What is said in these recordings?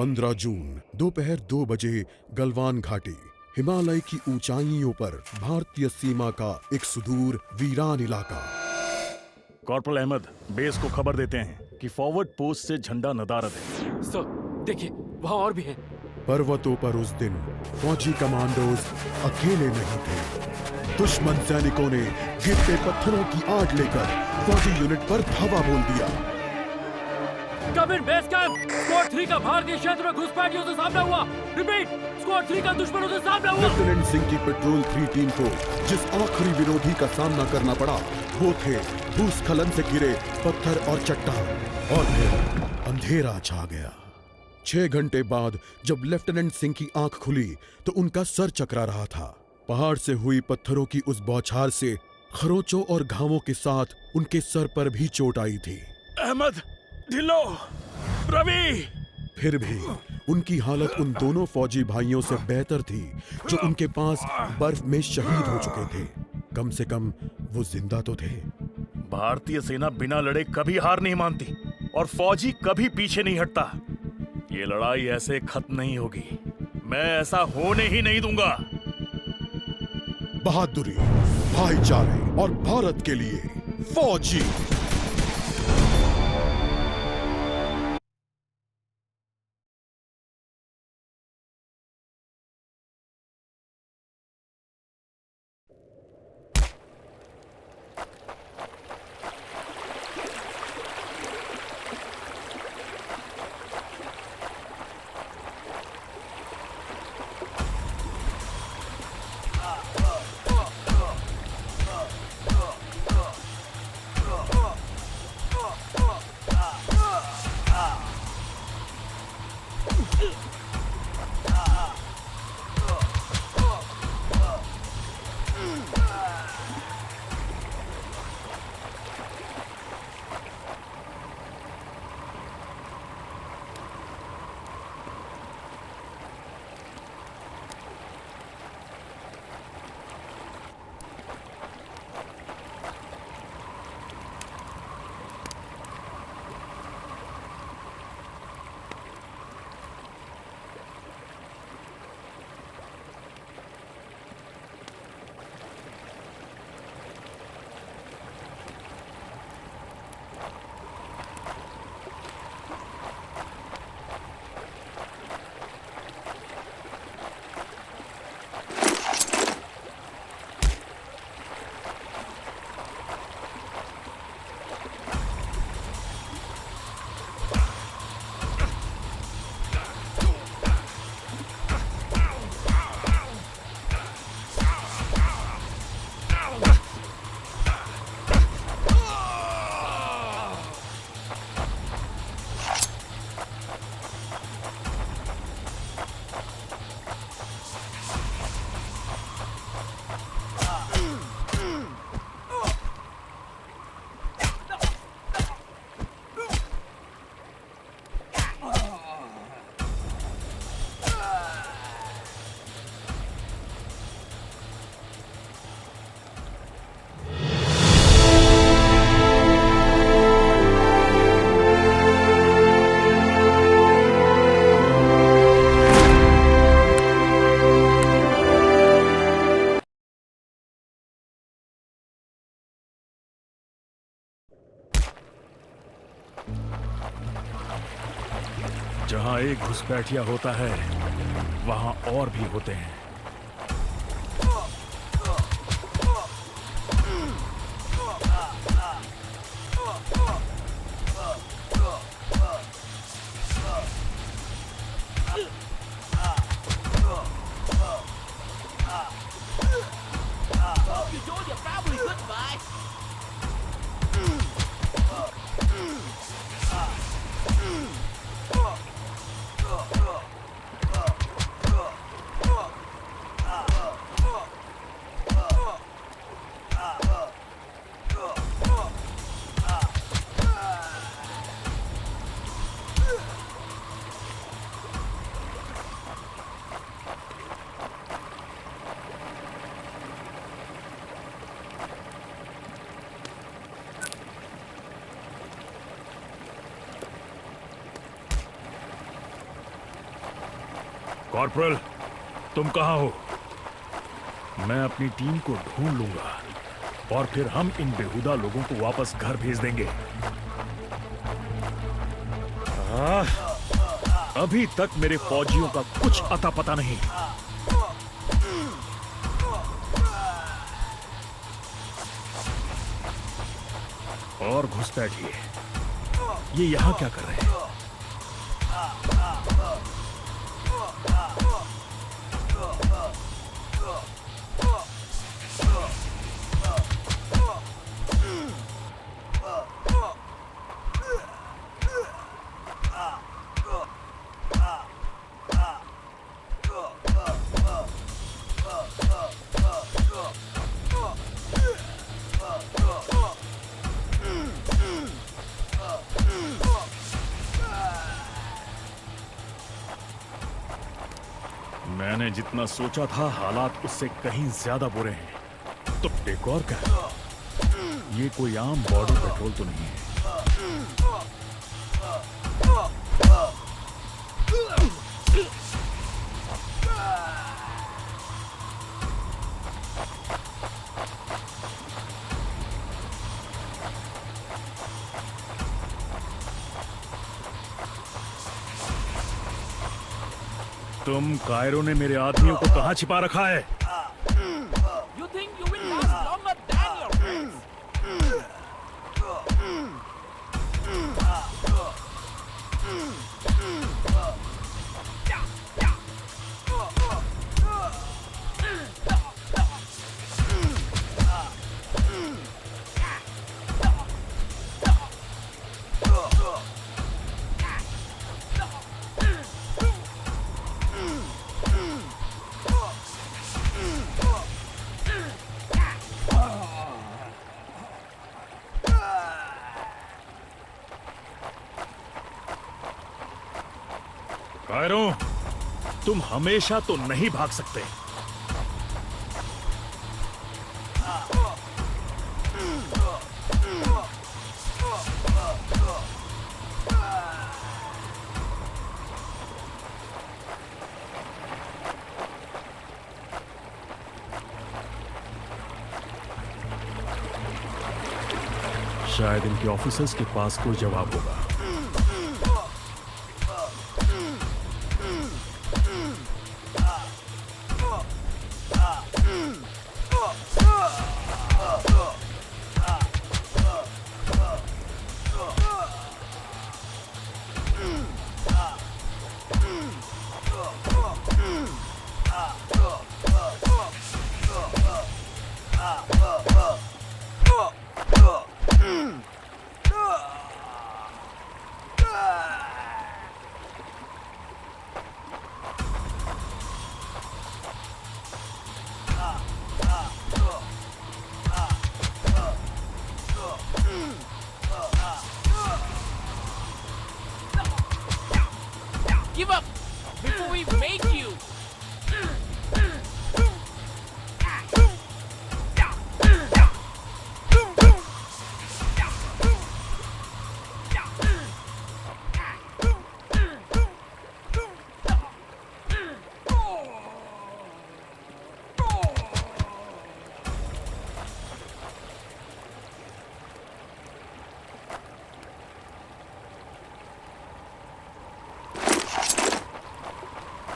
15 जून दोपहर 2 बजे गलवान घाटी, हिमालय की ऊंचाइयों पर भारतीय सीमा का एक सुदूर वीरान इलाका। कॉर्पोरल अहमद, बेस को खबर देते हैं कि फॉरवर्ड पोस्ट से झंडा नदारद है। सर, देखिए वहाँ और भी हैं। पर्वतों पर उस दिन फौजी कमांडोज अकेले नहीं थे। दुश्मन सैनिकों ने गिरते पत्थरों की आड़ लेकर फौजी यूनिट पर धावा बोल दिया। कम इन बेस कैंप, स्क्वाड 3 का भारतीय क्षेत्र में घुसपैठियों से सामना हुआ। रिपीट, स्क्वाड 3 का दुश्मनों से सामना हुआ। लेफ्टिनेंट सिंह की पेट्रोल 3 टीम को जिस आखिरी विरोधी का सामना करना पड़ा वो थे भूस्खलन से गिरे पत्थर और चट्टान। और फिर अंधेरा छा गया। 6 घंटे बाद जब लेफ्टिनेंट सिंह की आंख खुली तो उनका सर चकरा रहा था। पहाड़ से हुई पत्थरों की उस बौछार से खरोंचों और घावों के साथ उनके सर पर भी चोट आई थी। अहमद, ढिल्लो, रवि। फिर भी उनकी हालत उन दोनों फौजी भाइयों से बेहतर थी जो उनके पास बर्फ में शहीद हो चुके थे। कम से कम वो जिंदा तो थे। भारतीय सेना बिना लड़े कभी हार नहीं मानती और फौजी कभी पीछे नहीं हटता। ये लड़ाई ऐसे खत्म नहीं होगी। मैं ऐसा होने ही नहीं दूंगा। बहादुरी, भाईचारे और भारत के लिए फौजी। जहां एक घुसपैठिया होता है वहां और भी होते हैं। कॉर्पोरल, तुम कहाँ हो? मैं अपनी टीम को ढूंढ लूंगा और फिर हम इन बेहुदा लोगों को वापस घर भेज देंगे। अभी तक मेरे फौजियों का कुछ अता पता नहीं। और घुसपैठिए, ये यहां क्या कर रहे हैं? मैंने जितना सोचा था हालात उससे कहीं ज्यादा बुरे हैं। तो डेकोर क्या? ये कोई आम बॉर्डर पेट्रोल तो नहीं है। तुम कायरो ने मेरे आदमियों को कहां छिपा रखा है? You think you will last longer than your friends? Cairo, तुम हमेशा तो नहीं भाग सकते। शायद इनके ऑफिसर्स के पास कोई जवाब होगा। Give up before we make you.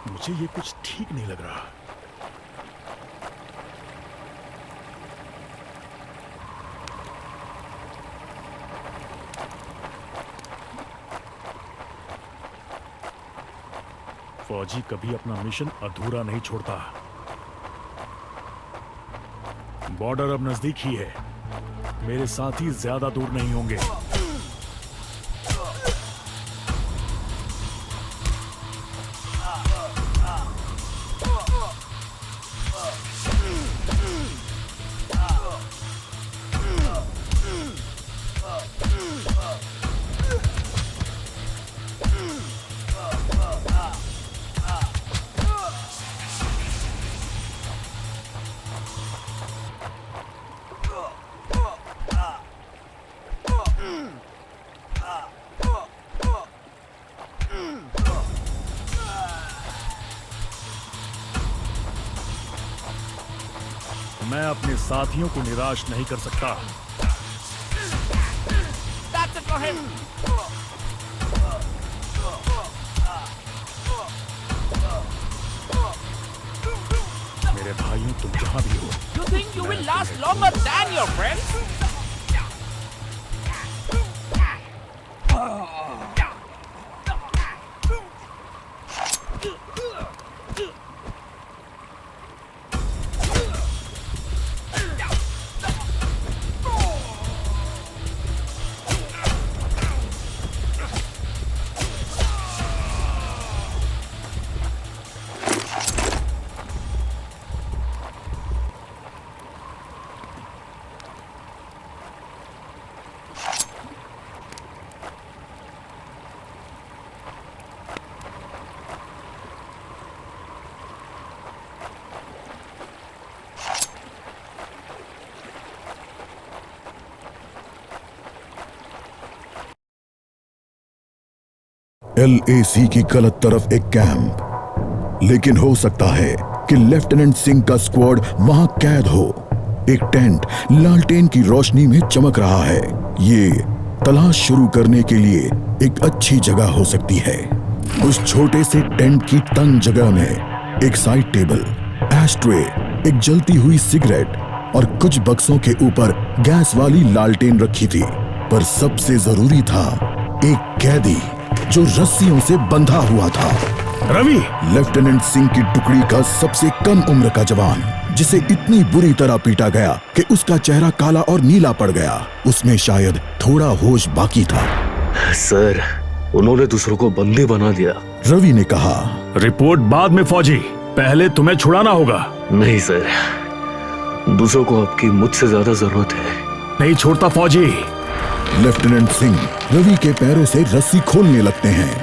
मुझे ये कुछ ठीक नहीं लग रहा। फौजी कभी अपना मिशन अधूरा नहीं छोड़ता। बॉर्डर अब नजदीक ही है। मेरे साथी ज्यादा दूर नहीं होंगे। मैं अपने साथियों को निराश नहीं कर सकता। That's it for him. मेरे भाइयों, तुम जहां भी हो, You think you will last longer than your friends? LAC की गलत तरफ एक कैंप, लेकिन हो सकता है कि लेफ्टिनेंट सिंह का स्क्वाड वहां कैद हो। एक टेंट लालटेन की रोशनी में चमक रहा है। ये तलाश शुरू करने के लिए एक अच्छी जगह हो सकती है। उस छोटे से टेंट की तंग जगह में एक साइड टेबल, एशट्रे, एक जलती हुई सिगरेट और कुछ बक्सों के ऊपर गैस वाली लालटेन रखी थी। पर सबसे जरूरी था एक कैदी जो रस्सियों से बंधा हुआ था। रवि! लेफ्टिनेंट सिंह की टुकड़ी का सबसे कम उम्र का जवान, जिसे इतनी बुरी तरह पीटा गया कि उसका चेहरा काला और नीला पड़ गया। उसमें शायद थोड़ा होश बाकी था। सर, उन्होंने दूसरों को बंदी बना दिया। रवि ने कहा, रिपोर्ट बाद में फौजी, पहले तुम्हें छुड़ाना होगा। नहीं सर, दूसरों को आपकी मुझसे ज्यादा जरूरत है। नहीं छोड़ता फौजी। लेफ्टिनेंट सिंह रवि के पैरों से रस्सी खोलने लगते हैं।